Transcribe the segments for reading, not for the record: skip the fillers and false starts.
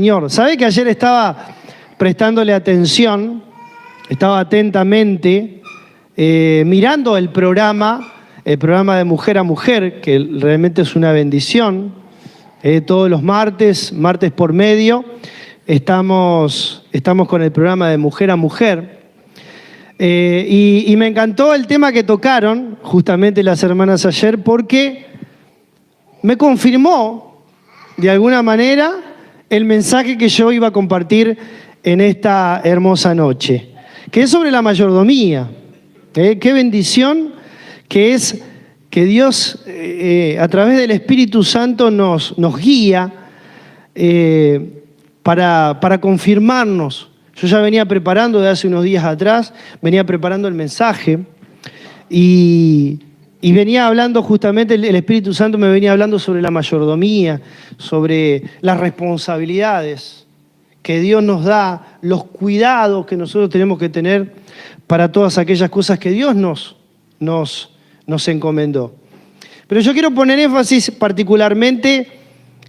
Señor. ¿Sabe que ayer estaba prestándole atención, estaba atentamente mirando el programa de Mujer a Mujer, que realmente es una bendición? Todos los martes por medio, estamos con el programa de Mujer a Mujer. Y me encantó el tema que tocaron justamente las hermanas ayer, porque me confirmó de alguna manera el mensaje que yo iba a compartir en esta hermosa noche, que es sobre la mayordomía. Qué bendición que es que Dios a través del Espíritu Santo nos guía para confirmarnos. Yo ya venía preparando de hace unos días atrás, venía preparando el mensaje y venía hablando justamente, el Espíritu Santo me venía hablando sobre la mayordomía, sobre las responsabilidades que Dios nos da, los cuidados que nosotros tenemos que tener para todas aquellas cosas que Dios nos encomendó. Pero yo quiero poner énfasis particularmente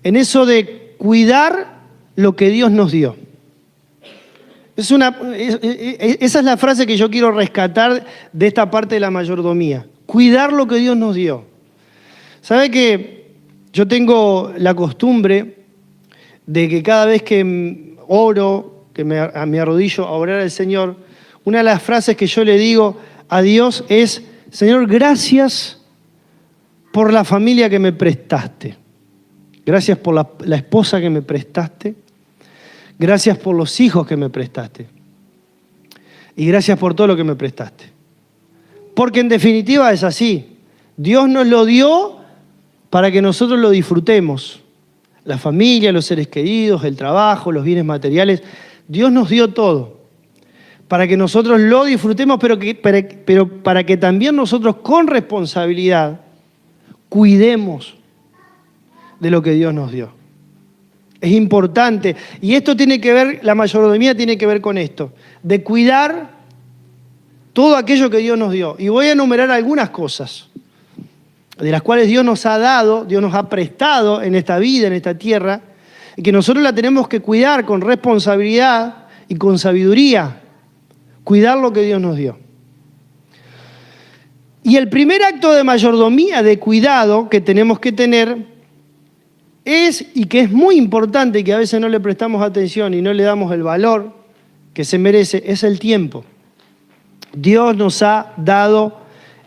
en eso de cuidar lo que Dios nos dio. Esa es la frase que yo quiero rescatar de esta parte de la mayordomía. Cuidar lo que Dios nos dio. ¿Sabe que yo tengo la costumbre de que cada vez que oro, que me arrodillo a orar al Señor, una de las frases que yo le digo a Dios es: Señor, gracias por la familia que me prestaste. Gracias por la esposa que me prestaste. Gracias por los hijos que me prestaste. Y gracias por todo lo que me prestaste. Porque en definitiva es así. Dios nos lo dio para que nosotros lo disfrutemos. La familia, los seres queridos, el trabajo, los bienes materiales. Dios nos dio todo para que nosotros lo disfrutemos, pero para que también nosotros con responsabilidad cuidemos de lo que Dios nos dio. Es importante. Y esto tiene que ver, la mayordomía tiene que ver con esto, de cuidar todo aquello que Dios nos dio. Y voy a enumerar algunas cosas de las cuales Dios nos ha dado, Dios nos ha prestado en esta vida, en esta tierra, y que nosotros la tenemos que cuidar con responsabilidad y con sabiduría. Cuidar lo que Dios nos dio. Y el primer acto de mayordomía, de cuidado que tenemos que tener y que es muy importante y que a veces no le prestamos atención y no le damos el valor que se merece, es el tiempo. Dios nos ha dado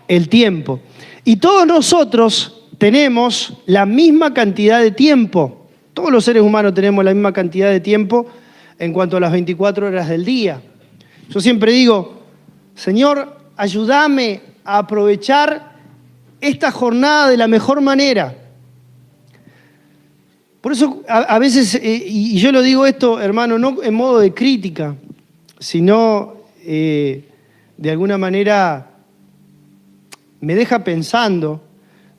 el tiempo. Y todos nosotros tenemos la misma cantidad de tiempo. Todos los seres humanos tenemos la misma cantidad de tiempo en cuanto a las 24 horas del día. Yo siempre digo: Señor, ayúdame a aprovechar esta jornada de la mejor manera. Por eso a veces, y yo lo digo esto, hermano, no en modo de crítica, sino de alguna manera me deja pensando,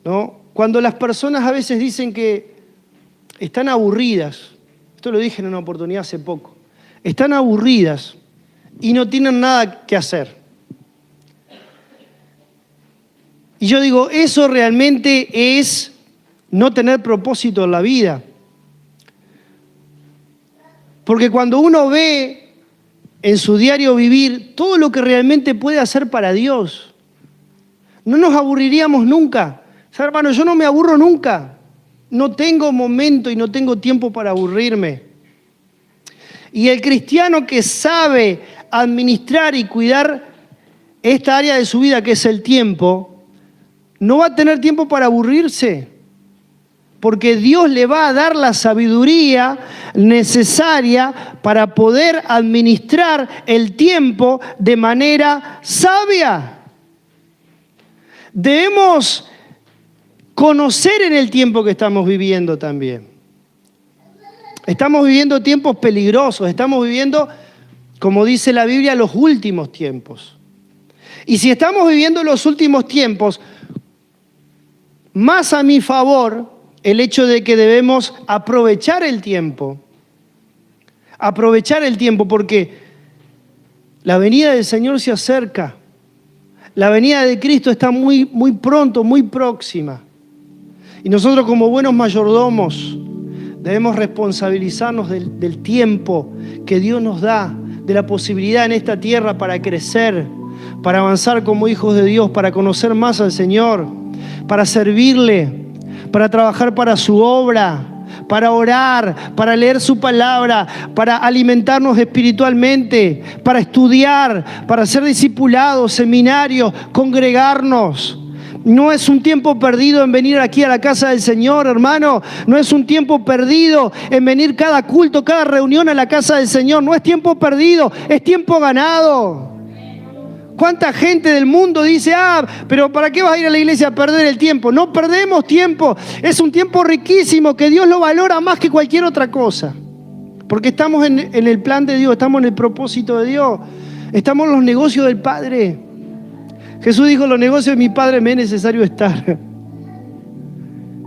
¿no? Cuando las personas a veces dicen que están aburridas, esto lo dije en una oportunidad hace poco, están aburridas y no tienen nada que hacer. Y yo digo, eso realmente es no tener propósito en la vida. Porque cuando uno ve en su diario vivir todo lo que realmente puede hacer para Dios, no nos aburriríamos nunca. O sea, hermano, yo no me aburro nunca. No tengo momento y no tengo tiempo para aburrirme. Y el cristiano que sabe administrar y cuidar esta área de su vida, que es el tiempo, no va a tener tiempo para aburrirse. Porque Dios le va a dar la sabiduría necesaria para poder administrar el tiempo de manera sabia. Debemos conocer en el tiempo que estamos viviendo también. Estamos viviendo tiempos peligrosos, estamos viviendo, como dice la Biblia, los últimos tiempos. Y si estamos viviendo los últimos tiempos, más a mi favor el hecho de que debemos aprovechar el tiempo. Aprovechar el tiempo porque la venida del Señor se acerca. La venida de Cristo está muy, muy pronto, muy próxima. Y nosotros como buenos mayordomos Debemos responsabilizarnos del tiempo que Dios nos da, de la posibilidad en esta tierra para crecer, para avanzar como hijos de Dios, para conocer más al Señor, para servirle, para trabajar para su obra, para orar, para leer su palabra, para alimentarnos espiritualmente, para estudiar, para ser discipulados, seminarios, congregarnos. No es un tiempo perdido en venir aquí a la casa del Señor, hermano. No es un tiempo perdido en venir cada culto, cada reunión a la casa del Señor. No es tiempo perdido, es tiempo ganado. ¿Cuánta gente del mundo dice, pero ¿para qué vas a ir a la iglesia a perder el tiempo? No perdemos tiempo. Es un tiempo riquísimo que Dios lo valora más que cualquier otra cosa. Porque estamos en el plan de Dios, estamos en el propósito de Dios. Estamos en los negocios del Padre. Jesús dijo, los negocios de mi Padre me es necesario estar.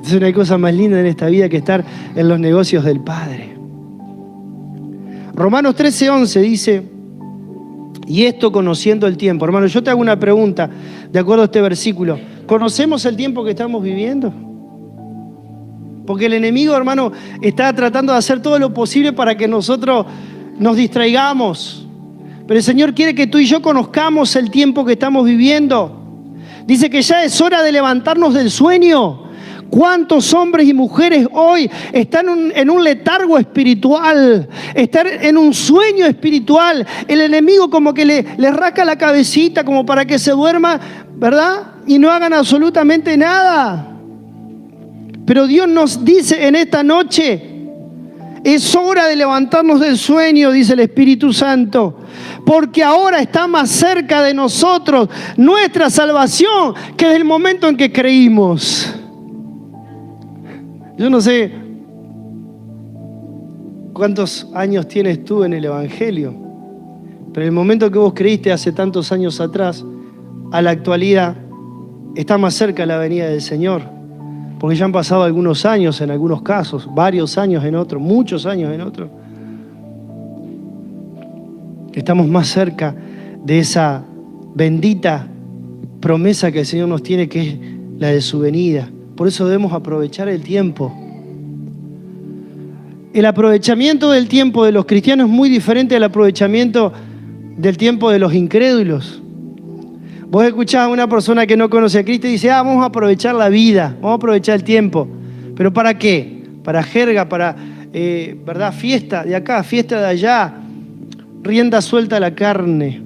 Es una cosa más linda en esta vida que estar en los negocios del Padre. Romanos 13:11 dice, y esto conociendo el tiempo. Hermano, yo te hago una pregunta de acuerdo a este versículo. ¿Conocemos el tiempo que estamos viviendo? Porque el enemigo, hermano, está tratando de hacer todo lo posible para que nosotros nos distraigamos. Pero el Señor quiere que tú y yo conozcamos el tiempo que estamos viviendo. Dice que ya es hora de levantarnos del sueño. ¿Cuántos hombres y mujeres hoy están en un letargo espiritual? Están en un sueño espiritual. El enemigo como que le rasca la cabecita como para que se duerma, ¿verdad? Y no hagan absolutamente nada. Pero Dios nos dice en esta noche, es hora de levantarnos del sueño, dice el Espíritu Santo, porque ahora está más cerca de nosotros nuestra salvación que desde el momento en que creímos. Yo no sé cuántos años tienes tú en el Evangelio, pero el momento que vos creíste hace tantos años atrás, a la actualidad, está más cerca la venida del Señor. Porque ya han pasado algunos años en algunos casos, varios años en otros, muchos años en otros. Estamos más cerca de esa bendita promesa que el Señor nos tiene, que es la de su venida. Por eso debemos aprovechar el tiempo. El aprovechamiento del tiempo de los cristianos es muy diferente al aprovechamiento del tiempo de los incrédulos. Vos escuchás a una persona que no conoce a Cristo y dice, vamos a aprovechar la vida, vamos a aprovechar el tiempo. ¿Pero para qué? Para jerga, para, ¿verdad? Fiesta de acá, fiesta de allá, rienda suelta a la carne.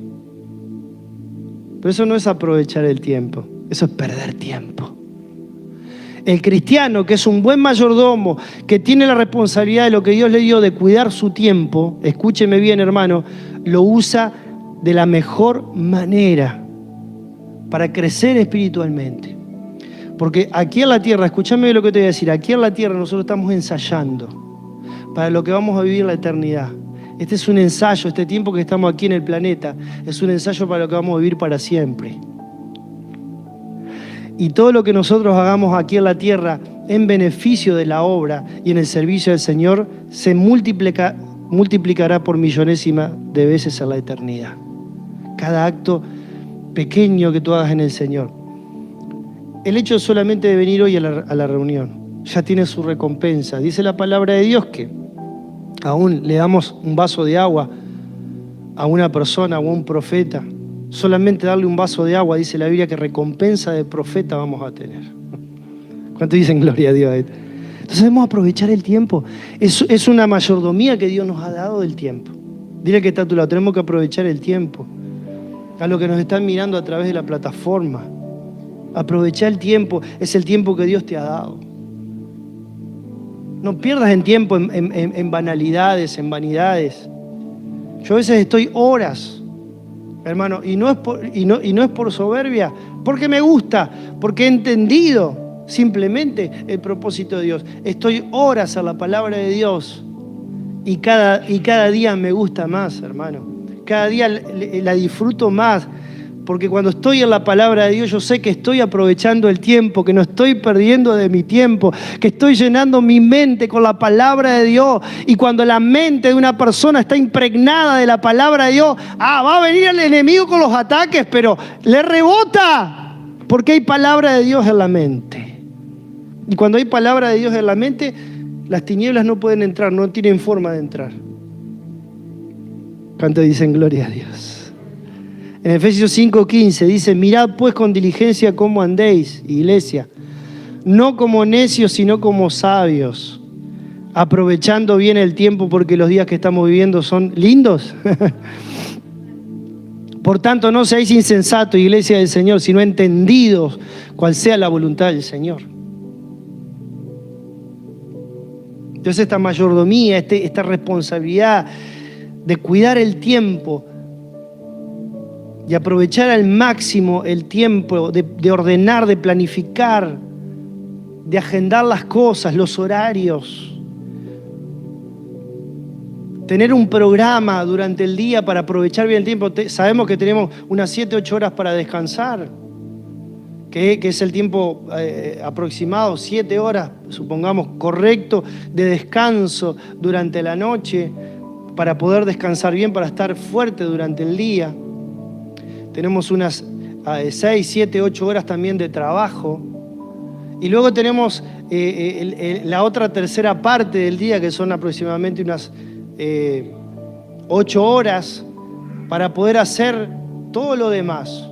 Pero eso no es aprovechar el tiempo, eso es perder tiempo. El cristiano, que es un buen mayordomo, que tiene la responsabilidad de lo que Dios le dio de cuidar su tiempo, escúcheme bien, hermano, lo usa de la mejor manera para crecer espiritualmente. Porque aquí en la tierra, escúchame lo que te voy a decir, aquí en la tierra nosotros estamos ensayando para lo que vamos a vivir en la eternidad. Este es un ensayo, este tiempo que estamos aquí en el planeta, es un ensayo para lo que vamos a vivir para siempre. Y todo lo que nosotros hagamos aquí en la tierra en beneficio de la obra y en el servicio del Señor se multiplicará por millonésima de veces en la eternidad. Cada acto pequeño que tú hagas en el Señor. El hecho solamente de venir hoy a la reunión ya tiene su recompensa. Dice la palabra de Dios que aún le damos un vaso de agua a una persona o a un profeta. Solamente darle un vaso de agua, dice la Biblia, que recompensa de profeta vamos a tener. ¿Cuánto dicen gloria a Dios? Entonces debemos aprovechar el tiempo. Es una mayordomía que Dios nos ha dado del tiempo. Dile que está a tu lado, tenemos que aprovechar el tiempo. A los que nos están mirando a través de la plataforma, aprovechar el tiempo, es el tiempo que Dios te ha dado. No pierdas el tiempo en banalidades, en vanidades. Yo a veces estoy horas, hermano, y no es por soberbia, porque me gusta, porque he entendido simplemente el propósito de Dios. Estoy horas a la palabra de Dios y cada día me gusta más, hermano. Cada día la disfruto más, porque cuando estoy en la palabra de Dios yo sé que estoy aprovechando el tiempo, que no estoy perdiendo de mi tiempo, que estoy llenando mi mente con la palabra de Dios. Y cuando la mente de una persona está impregnada de la palabra de Dios, va a venir el enemigo con los ataques, pero le rebota, porque hay palabra de Dios en la mente. Y cuando hay palabra de Dios en la mente, Las tinieblas no pueden entrar, no tienen forma de entrar. ¿Cuántos dicen gloria a Dios? En Efesios 5:15 dice: mirad pues con diligencia cómo andéis, iglesia, no como necios, sino como sabios, aprovechando bien el tiempo, porque los días que estamos viviendo son lindos. Por tanto, no seáis insensatos, iglesia del Señor, sino entendidos cuál sea la voluntad del Señor. Entonces esta mayordomía, esta responsabilidad de cuidar el tiempo, de aprovechar al máximo el tiempo, de ordenar, de planificar, de agendar las cosas, los horarios. Tener un programa durante el día para aprovechar bien el tiempo. Sabemos que tenemos unas 7, 8 horas para descansar, que es el tiempo aproximado, 7 horas, supongamos, correcto, de descanso durante la noche, para poder descansar bien, para estar fuerte durante el día. Tenemos unas 6, 7, 8 horas también de trabajo. Y luego tenemos la otra tercera parte del día, que son aproximadamente unas 8 horas para poder hacer todo lo demás.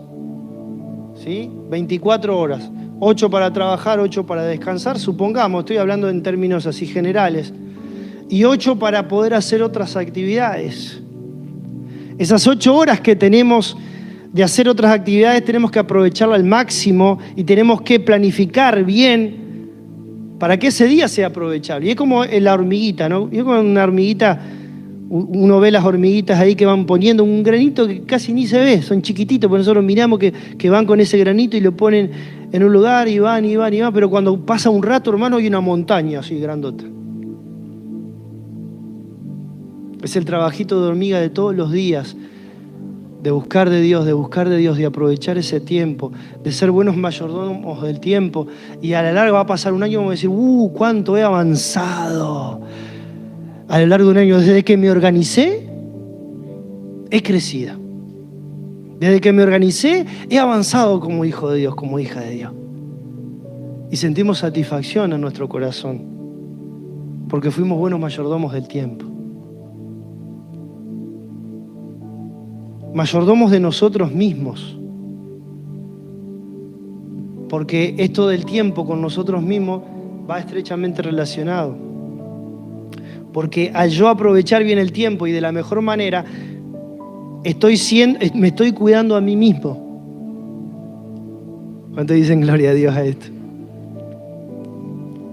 ¿Sí? 24 horas. 8 para trabajar, 8 para descansar, supongamos, estoy hablando en términos así generales. Y 8 para poder hacer otras actividades. Esas 8 horas que tenemos de hacer otras actividades tenemos que aprovecharla al máximo y tenemos que planificar bien para que ese día sea aprovechable. Y es como la hormiguita, ¿no? Y es como una hormiguita, uno ve las hormiguitas ahí que van poniendo un granito que casi ni se ve, son chiquititos, porque nosotros miramos que van con ese granito y lo ponen en un lugar y van, pero cuando pasa un rato, hermano, hay una montaña así grandota. Es el trabajito de hormiga de todos los días, de buscar de Dios, de aprovechar ese tiempo, de ser buenos mayordomos del tiempo. Y a la larga va a pasar un año y vamos a decir, cuánto he avanzado. A lo largo de un año, desde que me organicé, he crecido. Desde que me organicé, he avanzado como hijo de Dios, como hija de Dios. Y sentimos satisfacción en nuestro corazón, porque fuimos buenos mayordomos del tiempo. Mayordomos de nosotros mismos. Porque esto del tiempo con nosotros mismos va estrechamente relacionado. Porque al yo aprovechar bien el tiempo y de la mejor manera, me estoy cuidando a mí mismo. ¿Cuántos dicen gloria a Dios a esto?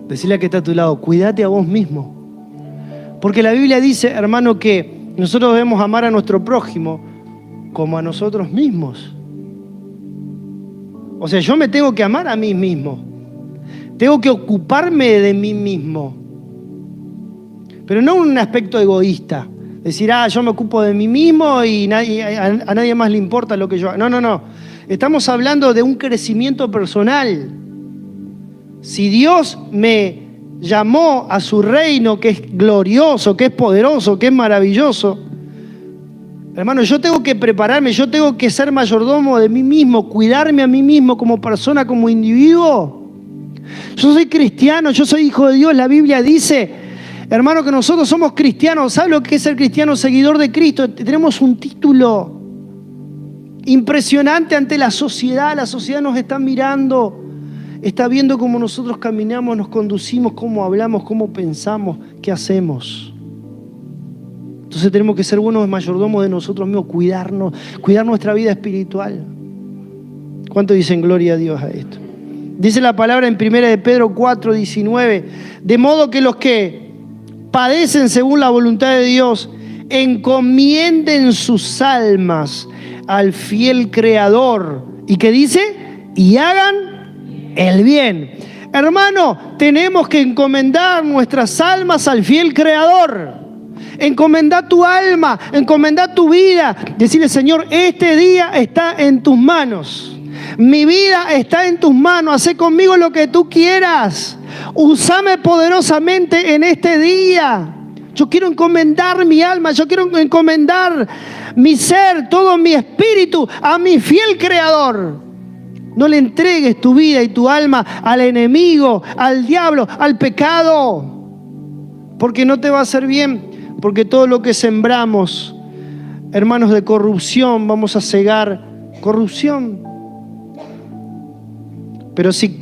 Decirle a que está a tu lado, cuídate a vos mismo. Porque la Biblia dice, hermano, que nosotros debemos amar a nuestro prójimo como a nosotros mismos. O sea, yo me tengo que amar a mí mismo. Tengo que ocuparme de mí mismo. Pero no en un aspecto egoísta. Decir, yo me ocupo de mí mismo y a nadie más le importa lo que yo hago. No. Estamos hablando de un crecimiento personal. Si Dios me llamó a su reino, que es glorioso, que es poderoso, que es maravilloso, hermano, yo tengo que prepararme, yo tengo que ser mayordomo de mí mismo, cuidarme a mí mismo como persona, como individuo. Yo soy cristiano, yo soy hijo de Dios. La Biblia dice, hermano, que nosotros somos cristianos. ¿Sabe lo que es ser cristiano? Seguidor de Cristo. Tenemos un título impresionante ante la sociedad. La sociedad nos está mirando, está viendo cómo nosotros caminamos, nos conducimos, cómo hablamos, cómo pensamos, qué hacemos. Entonces tenemos que ser buenos mayordomos de nosotros mismos, cuidarnos, cuidar nuestra vida espiritual. ¿Cuánto dicen gloria a Dios a esto? Dice la palabra en 1 de Pedro 4:19, de modo que los que padecen según la voluntad de Dios, encomienden sus almas al fiel Creador. ¿Y qué dice? Y hagan el bien. Hermano, tenemos que encomendar nuestras almas al fiel Creador. Encomendá tu alma, encomendá tu vida. Decirle, Señor, este día está en tus manos. Mi vida está en tus manos. Hacé conmigo lo que tú quieras. Úsame poderosamente en este día. Yo quiero encomendar mi alma, yo quiero encomendar mi ser, todo mi espíritu a mi fiel Creador. No le entregues tu vida y tu alma al enemigo, al diablo, al pecado. porque no te va a hacer bien, porque todo lo que sembramos, hermanos, de corrupción, vamos a cegar corrupción. Pero si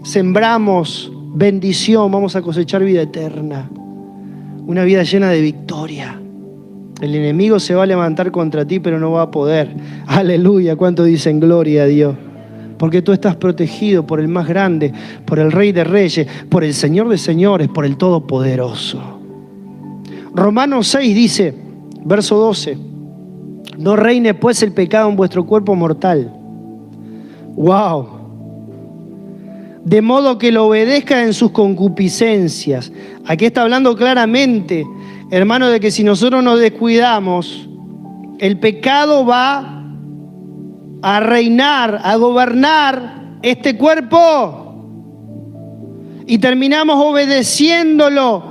sembramos bendición, vamos a cosechar vida eterna, una vida llena de victoria. El enemigo se va a levantar contra ti, pero no va a poder. Aleluya, ¿cuánto dicen gloria a Dios? Porque tú estás protegido por el más grande, por el Rey de Reyes, por el Señor de Señores, por el Todopoderoso. Romanos 6 dice, verso 12, no reine pues el pecado en vuestro cuerpo mortal. ¡Wow! De modo que lo obedezca en sus concupiscencias. Aquí está hablando claramente, hermano, de que si nosotros nos descuidamos, el pecado va a reinar, a gobernar este cuerpo y terminamos obedeciéndolo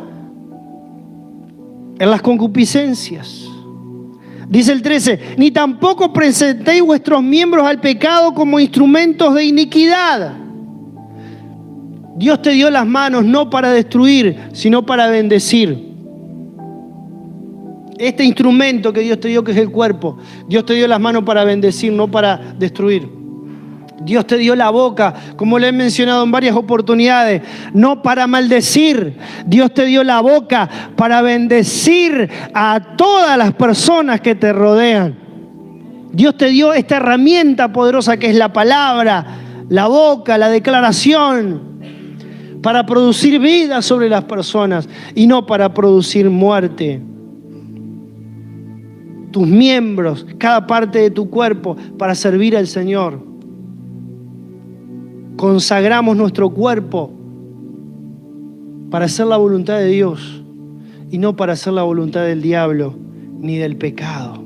en las concupiscencias. Dice el 13, ni tampoco presentéis vuestros miembros al pecado como instrumentos de iniquidad. Dios te dio las manos no para destruir, sino para bendecir. Este instrumento que Dios te dio, que es el cuerpo, Dios te dio las manos para bendecir, no para destruir. Dios te dio la boca, como le he mencionado en varias oportunidades, no para maldecir. Dios te dio la boca para bendecir a todas las personas que te rodean. Dios te dio esta herramienta poderosa que es la palabra, la boca, la declaración, para producir vida sobre las personas y no para producir muerte. Tus miembros, cada parte de tu cuerpo para servir al Señor. Consagramos nuestro cuerpo para hacer la voluntad de Dios y no para hacer la voluntad del diablo ni del pecado.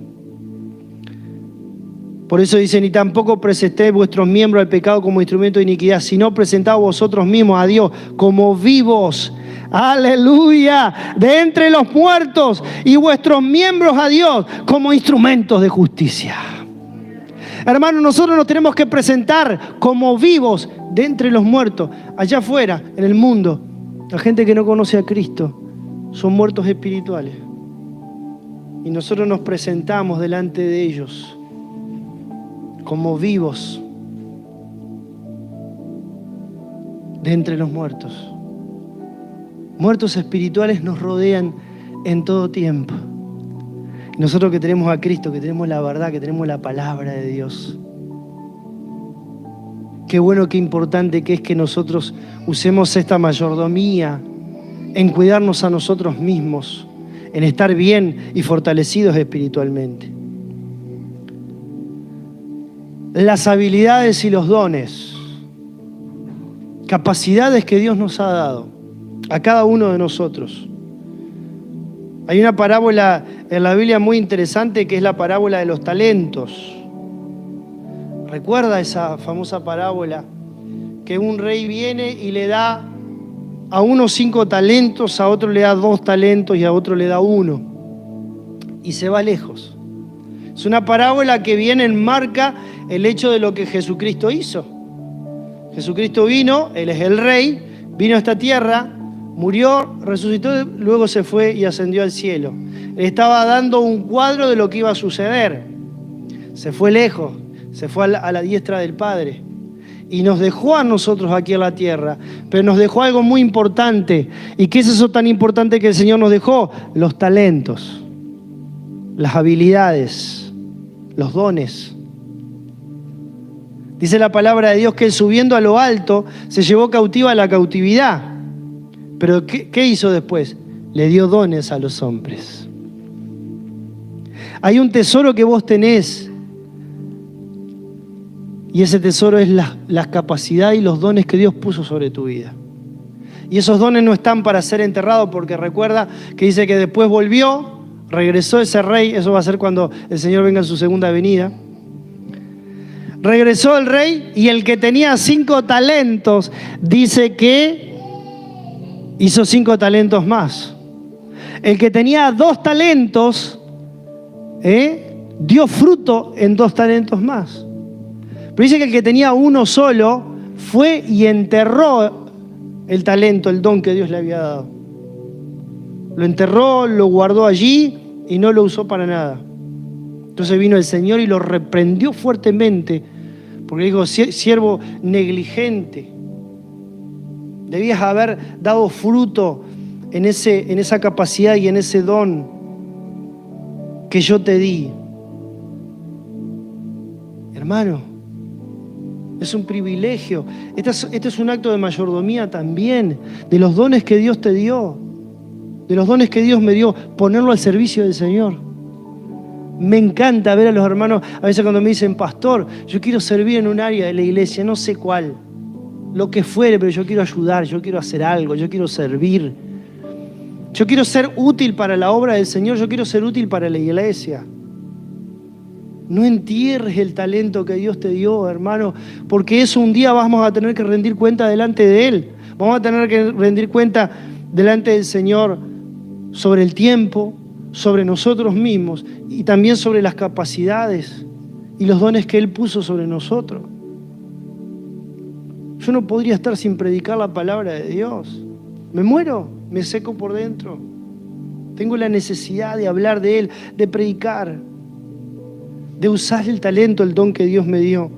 Por eso dice, ni tampoco presentéis vuestros miembros al pecado como instrumento de iniquidad, sino presentaos vosotros mismos a Dios como vivos. Aleluya, de entre los muertos, y vuestros miembros a Dios como instrumentos de justicia. Hermanos, nosotros nos tenemos que presentar como vivos de entre los muertos. Allá afuera, en el mundo, la gente que no conoce a Cristo son muertos espirituales. Y nosotros nos presentamos delante de ellos como vivos de entre los muertos. Muertos espirituales nos rodean en todo tiempo. Nosotros que tenemos a Cristo, que tenemos la verdad, que tenemos la palabra de Dios. Qué bueno, qué importante que es que nosotros usemos esta mayordomía en cuidarnos a nosotros mismos, en estar bien y fortalecidos espiritualmente. Las habilidades y los dones, capacidades que Dios nos ha dado a cada uno de nosotros. Hay una parábola en la Biblia muy interesante que es la parábola de los talentos. ¿Recuerda esa famosa parábola? Que un rey viene y le da a uno 5 talentos, a otro le da 2 talentos y a otro le da 1. Y se va lejos. Es una parábola que bien enmarca el hecho de lo que Jesucristo hizo. Jesucristo vino, Él es el rey, vino a esta tierra, murió, resucitó, luego se fue y ascendió al cielo. Le estaba dando un cuadro de lo que iba a suceder. Se fue lejos, se fue a la diestra del Padre. Y nos dejó a nosotros aquí en la tierra, pero nos dejó algo muy importante. ¿Y qué es eso tan importante que el Señor nos dejó? Los talentos, las habilidades, los dones. Dice la palabra de Dios que Él, subiendo a lo alto, se llevó cautiva la cautividad. Pero ¿qué hizo después? Le dio dones a los hombres. Hay un tesoro que vos tenés. Y ese tesoro es la capacidad y los dones que Dios puso sobre tu vida. Y esos dones no están para ser enterrados, porque recuerda que dice que después volvió, regresó ese rey. Eso va a ser cuando el Señor venga en su segunda venida. Regresó el rey y el que tenía 5 talentos dice que hizo 5 talentos más. El que tenía 2 talentos dio fruto en 2 talentos más. Pero dice que el que tenía 1 solo fue y enterró el talento, el don que Dios le había dado. Lo enterró, lo guardó allí y no lo usó para nada. Entonces vino el Señor y lo reprendió fuertemente, porque dijo: siervo negligente, debías haber dado fruto en esa capacidad y en ese don que yo te di. Hermano, es un privilegio. Este es un acto de mayordomía también, de los dones que Dios te dio, de los dones que Dios me dio, ponerlo al servicio del Señor. Me encanta ver a los hermanos, a veces cuando me dicen: pastor, yo quiero servir en un área de la iglesia, no sé cuál, lo que fuere, pero yo quiero ayudar, yo quiero hacer algo, yo quiero servir. Yo quiero ser útil para la obra del Señor, yo quiero ser útil para la iglesia. No entierres el talento que Dios te dio, hermano, porque eso un día vamos a tener que rendir cuenta delante de Él. Vamos a tener que rendir cuenta delante del Señor sobre el tiempo, sobre nosotros mismos y también sobre las capacidades y los dones que Él puso sobre nosotros. Yo no podría estar sin predicar la palabra de Dios. Me muero, me seco por dentro. Tengo la necesidad de hablar de Él, de predicar, de usar el talento, el don que Dios me dio.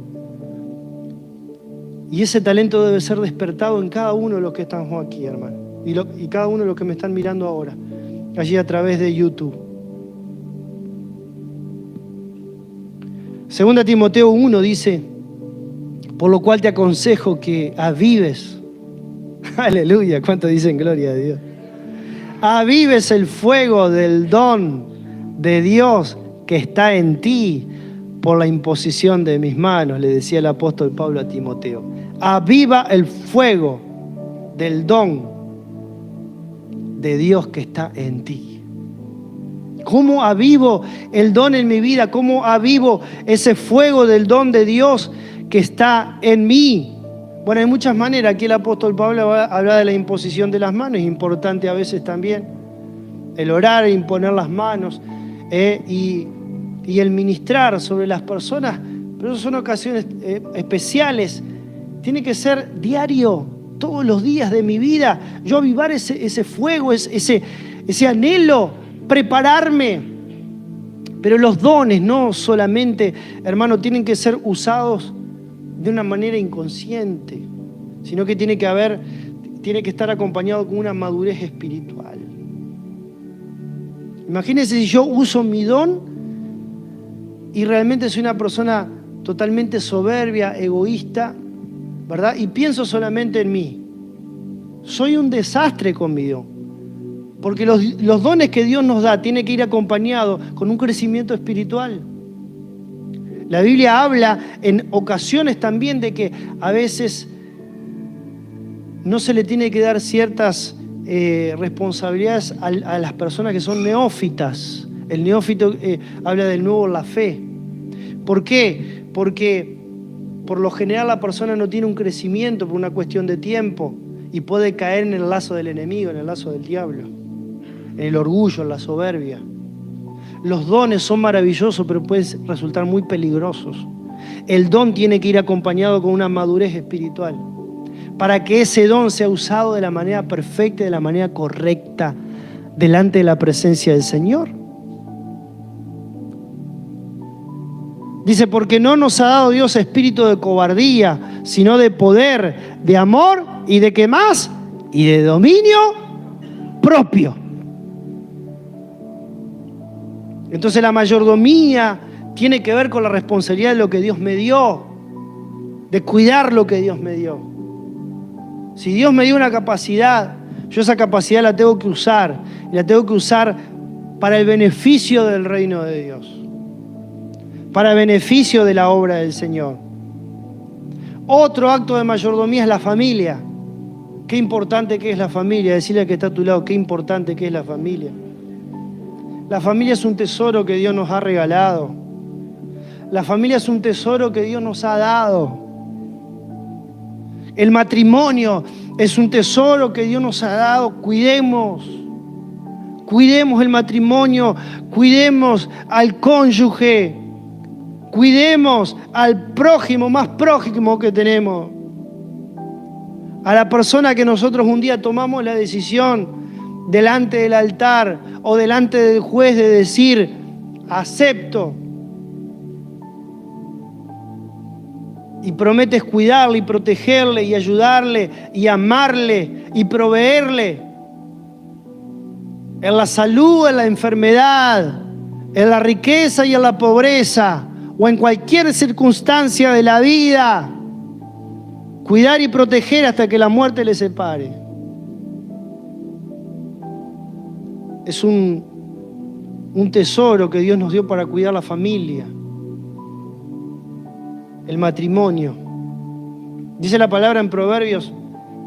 Y ese talento debe ser despertado en cada uno de los que estamos aquí, hermano. Y cada uno de los que me están mirando ahora, allí a través de YouTube. 2 Timoteo 1 dice: por lo cual te aconsejo que avives. Aleluya, ¿cuánto dicen gloria a Dios? Avives el fuego del don de Dios que está en ti por la imposición de mis manos, le decía el apóstol Pablo a Timoteo. Aviva el fuego del don de Dios que está en ti. ¿Cómo avivo el don en mi vida? ¿Cómo avivo ese fuego del don de Dios que está en mí? Bueno, hay muchas maneras. Aquí el apóstol Pablo habla de la imposición de las manos. Es importante a veces también el orar e imponer las manos y el ministrar sobre las personas. Pero eso son ocasiones especiales. Tiene que ser diario, todos los días de mi vida. Yo avivar ese fuego, ese anhelo, prepararme. Pero los dones no solamente, hermano, tienen que ser usados de una manera inconsciente, sino que tiene que estar acompañado con una madurez espiritual. Imagínense si yo uso mi don y realmente soy una persona totalmente soberbia, egoísta, ¿verdad? Y pienso solamente en mí. Soy un desastre con mi don. Porque los dones que Dios nos da tienen que ir acompañados con un crecimiento espiritual. La Biblia habla en ocasiones también de que a veces no se le tiene que dar ciertas responsabilidades a las personas que son neófitas. El neófito habla del nuevo en la fe. ¿Por qué? Porque por lo general la persona no tiene un crecimiento por una cuestión de tiempo y puede caer en el lazo del enemigo, en el lazo del diablo, en el orgullo, en la soberbia. Los dones son maravillosos, pero pueden resultar muy peligrosos. El don tiene que ir acompañado con una madurez espiritual para que ese don sea usado de la manera perfecta y de la manera correcta delante de la presencia del Señor. Dice: porque no nos ha dado Dios espíritu de cobardía, sino de poder, de amor y de ¿qué más? Y de dominio propio. Entonces la mayordomía tiene que ver con la responsabilidad de lo que Dios me dio, de cuidar lo que Dios me dio. Si Dios me dio una capacidad, yo esa capacidad la tengo que usar, y la tengo que usar para el beneficio del reino de Dios, para el beneficio de la obra del Señor. Otro acto de mayordomía es la familia. Qué importante que es la familia. Decirle al que está a tu lado, qué importante que es la familia. La familia es un tesoro que Dios nos ha regalado. La familia es un tesoro que Dios nos ha dado. El matrimonio es un tesoro que Dios nos ha dado. Cuidemos el matrimonio, cuidemos al cónyuge, cuidemos al prójimo, más prójimo que tenemos. A la persona que nosotros un día tomamos la decisión delante del altar o delante del juez de decir, acepto. Y prometes cuidarle y protegerle y ayudarle y amarle y proveerle en la salud, en la enfermedad, en la riqueza y en la pobreza, o en cualquier circunstancia de la vida. Cuidar y proteger hasta que la muerte le separe. Es un tesoro que Dios nos dio para cuidar la familia, el matrimonio. Dice la palabra en Proverbios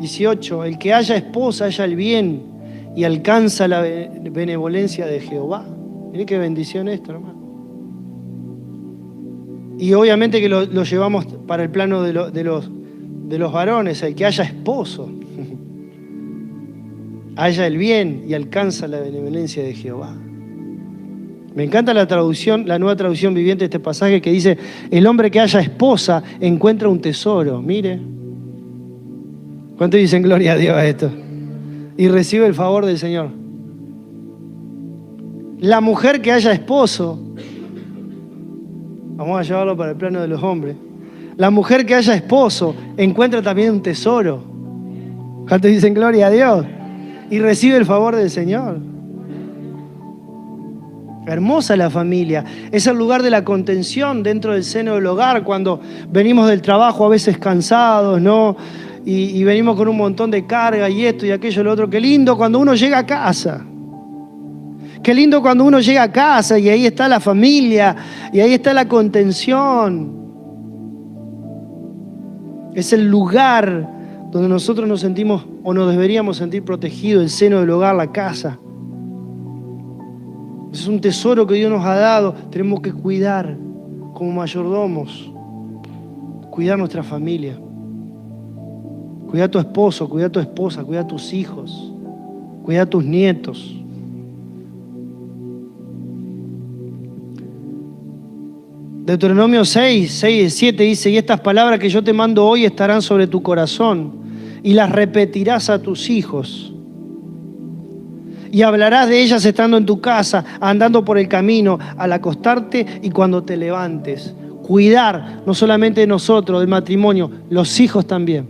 18, el que haya esposa halla el bien y alcanza la benevolencia de Jehová. Mirá qué bendición esto, hermano. Y obviamente que lo llevamos para el plano de los varones, el que haya esposo halla el bien y alcanza la benevolencia de Jehová. Me encanta la traducción, la nueva traducción viviente de este pasaje que dice, el hombre que haya esposa encuentra un tesoro. Mire. ¿Cuánto dicen gloria a Dios a esto? Y recibe el favor del Señor. La mujer que haya esposo, vamos a llevarlo para el plano de los hombres. La mujer que haya esposo encuentra también un tesoro. ¿Cuánto dicen gloria a Dios? Y recibe el favor del Señor. Hermosa la familia, es el lugar de la contención dentro del seno del hogar, cuando venimos del trabajo a veces cansados, ¿no? Y venimos con un montón de carga y esto y aquello y lo otro. Qué lindo cuando uno llega a casa. Qué lindo cuando uno llega a casa y ahí está la familia y ahí está la contención. Es el lugar donde nosotros nos sentimos o nos deberíamos sentir protegidos, el seno del hogar, la casa. Es un tesoro que Dios nos ha dado. Tenemos que cuidar como mayordomos. Cuidar nuestra familia. Cuidar a tu esposo, cuidar a tu esposa, cuidar a tus hijos. Cuidar a tus nietos. Deuteronomio 6 y 7 dice, y estas palabras que yo te mando hoy estarán sobre tu corazón y las repetirás a tus hijos. Y hablarás de ellas estando en tu casa, andando por el camino, al acostarte y cuando te levantes. Cuidar, no solamente de nosotros, del matrimonio, los hijos también.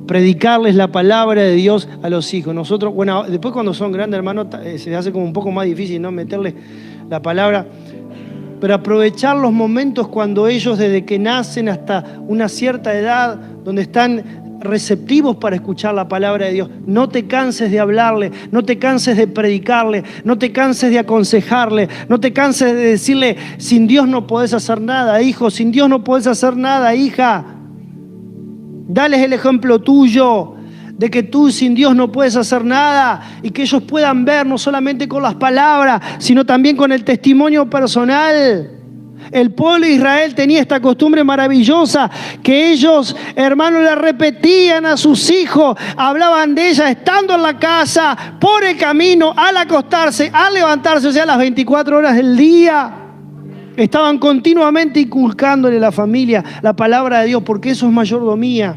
Predicarles la palabra de Dios a los hijos. Nosotros, bueno, después cuando son grandes, hermanos, se hace como un poco más difícil, ¿no? Meterles la palabra. Pero aprovechar los momentos cuando ellos, desde que nacen hasta una cierta edad, donde están receptivos para escuchar la palabra de Dios. No te canses de hablarle, no te canses de predicarle, no te canses de aconsejarle, no te canses de decirle, sin Dios no podés hacer nada, hijo, sin Dios no podés hacer nada, hija. Dales el ejemplo tuyo de que tú sin Dios no puedes hacer nada y que ellos puedan ver no solamente con las palabras, sino también con el testimonio personal. El pueblo de Israel tenía esta costumbre maravillosa que ellos, hermanos, le repetían a sus hijos, hablaban de ella estando en la casa, por el camino, al acostarse, al levantarse, o sea, las 24 horas del día. Estaban continuamente inculcándole a la familia la palabra de Dios, porque eso es mayordomía.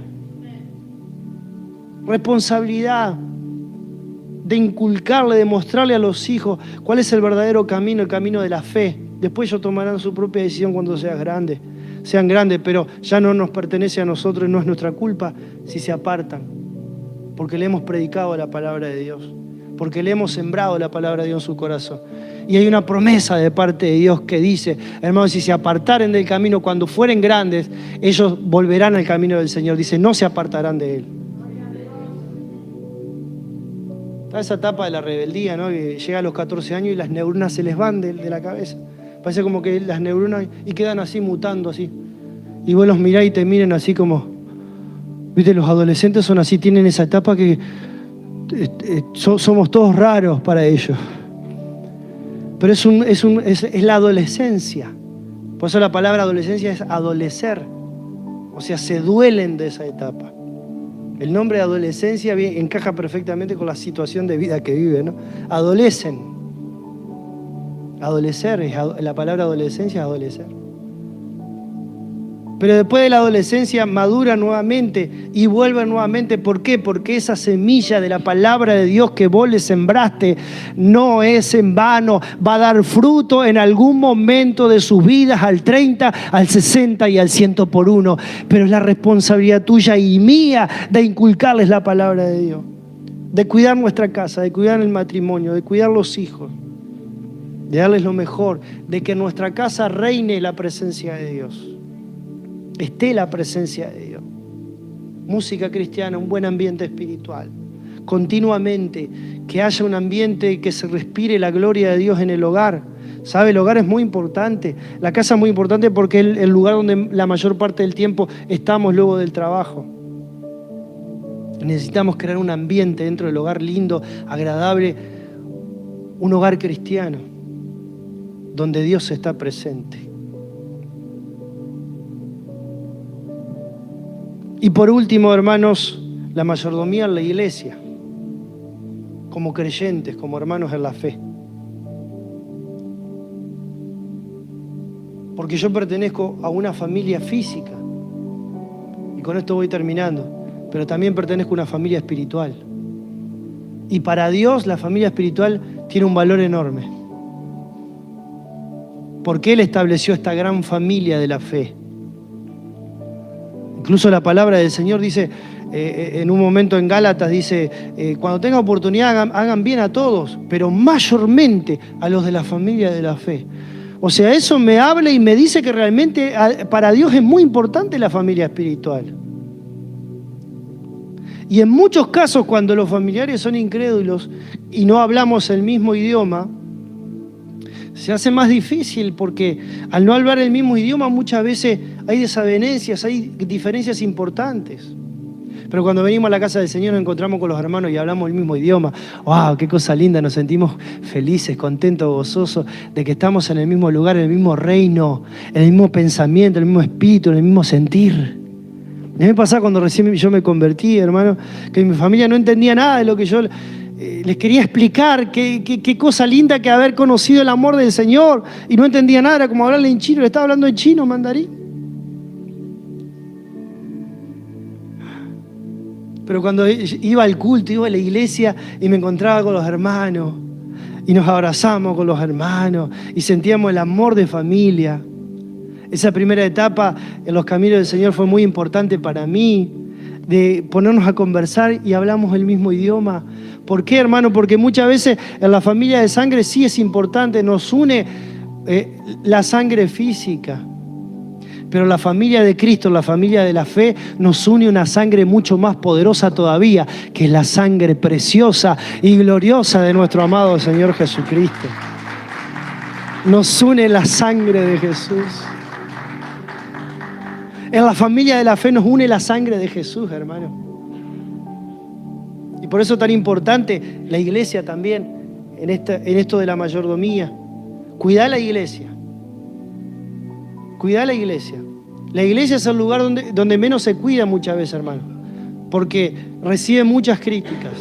Responsabilidad de inculcarle, de mostrarle a los hijos cuál es el verdadero camino, el camino de la fe. Después ellos tomarán su propia decisión cuando sean grandes, pero ya no nos pertenece a nosotros, no es nuestra culpa si se apartan, porque le hemos predicado la palabra de Dios, porque le hemos sembrado la palabra de Dios en su corazón. Y hay una promesa de parte de Dios que dice, hermanos, si se apartaren del camino cuando fueren grandes, ellos volverán al camino del Señor. Dice, no se apartarán de Él. Está esa etapa de la rebeldía, ¿no? Que llega a los 14 años y las neuronas se les van de la cabeza. Parece como que las neuronas y quedan así mutando así. Y vos los mirás y te miran así como, viste, los adolescentes son así, tienen esa etapa que somos todos raros para ellos. Pero es la adolescencia. Por eso la palabra adolescencia es adolecer. O sea, se duelen de esa etapa. El nombre de adolescencia encaja perfectamente con la situación de vida que viven, ¿no? Adolecen. Adolecer, la palabra adolescencia es adolecer. Pero después de la adolescencia madura nuevamente y vuelve nuevamente. ¿Por qué? Porque esa semilla de la palabra de Dios que vos le sembraste no es en vano. Va a dar fruto en algún momento de sus vidas, al 30, al 60 y al 100 por uno. Pero es la responsabilidad tuya y mía de inculcarles la palabra de Dios. De cuidar nuestra casa, de cuidar el matrimonio, de cuidar los hijos. De darles lo mejor, de que en nuestra casa reine la presencia de Dios. Esté la presencia de Dios. Música cristiana, un buen ambiente espiritual. Continuamente, que haya un ambiente que se respire la gloria de Dios en el hogar. ¿Sabe? El hogar es muy importante. La casa es muy importante porque es el lugar donde la mayor parte del tiempo estamos luego del trabajo. Necesitamos crear un ambiente dentro del hogar lindo, agradable. Un hogar cristiano, donde Dios está presente. Y por último, hermanos, la mayordomía en la iglesia, como creyentes, como hermanos en la fe. Porque yo pertenezco a una familia física, y con esto voy terminando, pero también pertenezco a una familia espiritual. Y para Dios la familia espiritual tiene un valor enorme, porque Él estableció esta gran familia de la fe. Incluso la palabra del Señor dice, en un momento en Gálatas dice, cuando tengan oportunidad hagan bien a todos, pero mayormente a los de la familia de la fe. O sea, eso me habla y me dice que realmente para Dios es muy importante la familia espiritual. Y en muchos casos, cuando los familiares son incrédulos y no hablamos el mismo idioma, se hace más difícil porque al no hablar el mismo idioma muchas veces hay desavenencias, hay diferencias importantes. Pero cuando venimos a la casa del Señor nos encontramos con los hermanos y hablamos el mismo idioma. ¡Wow! ¡Qué cosa linda! Nos sentimos felices, contentos, gozosos de que estamos en el mismo lugar, en el mismo reino, en el mismo pensamiento, en el mismo espíritu, en el mismo sentir. A mí me pasaba cuando recién yo me convertí, hermano, que mi familia no entendía nada de lo que yo les quería explicar. Qué cosa linda que haber conocido el amor del Señor y no entendía nada, era como hablarle en chino, le estaba hablando en chino, mandarín. Pero cuando iba al culto, iba a la iglesia y me encontraba con los hermanos y nos abrazamos con los hermanos y sentíamos el amor de familia. Esa primera etapa en los caminos del Señor fue muy importante para mí, de ponernos a conversar y hablamos el mismo idioma. ¿Por qué, hermano? Porque muchas veces en la familia de sangre sí es importante, nos une la sangre física. Pero la familia de Cristo, la familia de la fe, nos une una sangre mucho más poderosa todavía, que es la sangre preciosa y gloriosa de nuestro amado Señor Jesucristo. Nos une la sangre de Jesús. En la familia de la fe nos une la sangre de Jesús, hermano. Y por eso es tan importante la iglesia también, en esto de la mayordomía. Cuidar la iglesia. Cuidar la iglesia. La iglesia es el lugar donde menos se cuida muchas veces, hermano, porque recibe muchas críticas.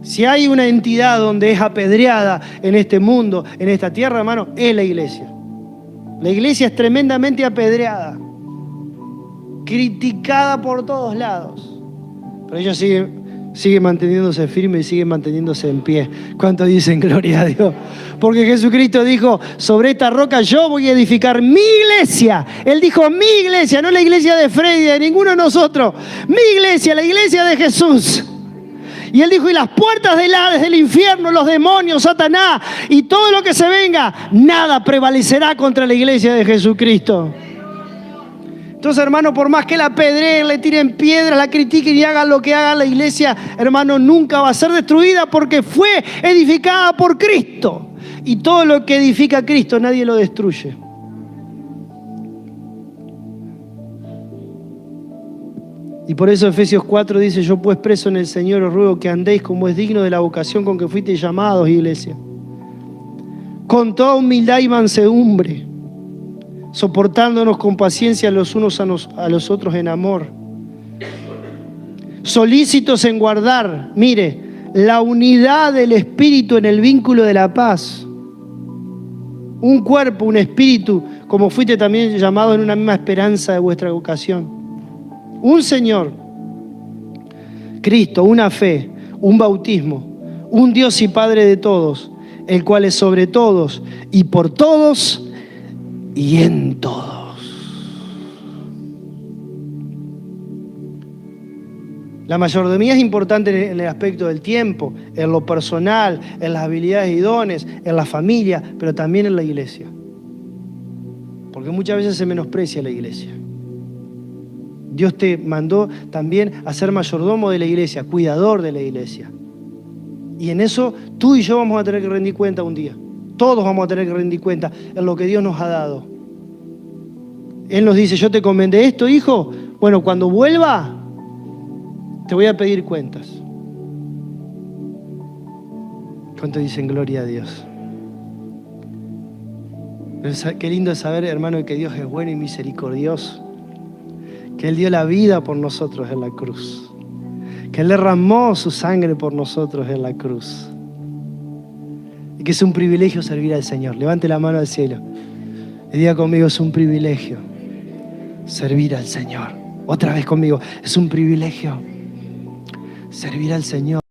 Si hay una entidad donde es apedreada en este mundo, en esta tierra, hermano, es la iglesia. La iglesia es tremendamente apedreada, criticada por todos lados, pero ella sigue manteniéndose firme y sigue manteniéndose en pie. ¿Cuánto dicen gloria a Dios? Porque Jesucristo dijo, sobre esta roca yo voy a edificar mi iglesia. Él dijo mi iglesia, no la iglesia de Freddy, de ninguno de nosotros. Mi iglesia, la iglesia de Jesús. Y Él dijo, y las puertas del Hades, del infierno, los demonios, Satanás y todo lo que se venga, nada prevalecerá contra la iglesia de Jesucristo. Entonces, hermano, por más que la apedreen, le tiren piedras, la critiquen y hagan lo que haga la iglesia, hermano, nunca va a ser destruida porque fue edificada por Cristo. Y todo lo que edifica Cristo, nadie lo destruye. Y por eso Efesios 4 dice, yo pues preso en el Señor os ruego que andéis como es digno de la vocación con que fuisteis llamados, iglesia. Con toda humildad y mansedumbre, soportándonos con paciencia los unos a los otros en amor. Solícitos en guardar, mire, la unidad del Espíritu en el vínculo de la paz. un cuerpo, un espíritu, como fuiste también llamado en una misma esperanza de vuestra vocación. Un Señor, Cristo, una fe, un bautismo, un Dios y Padre de todos, el cual es sobre todos y por todos y en todos. La mayordomía es importante en el aspecto del tiempo, en lo personal, en las habilidades y dones, en la familia, pero también en la iglesia. Porque muchas veces se menosprecia la iglesia. Dios te mandó también a ser mayordomo de la iglesia, cuidador de la iglesia. Y en eso tú y yo vamos a tener que rendir cuenta un día. Todos vamos a tener que rendir cuenta en lo que Dios nos ha dado. Él nos dice, yo te encomendé esto, hijo. Bueno, cuando vuelva, te voy a pedir cuentas. ¿Cuánto dicen gloria a Dios? Qué lindo es saber, hermano, que Dios es bueno y misericordioso. Que Él dio la vida por nosotros en la cruz. Que Él derramó su sangre por nosotros en la cruz. Y que es un privilegio servir al Señor. Levante la mano al cielo y diga conmigo, es un privilegio servir al Señor. Otra vez conmigo, es un privilegio servir al Señor.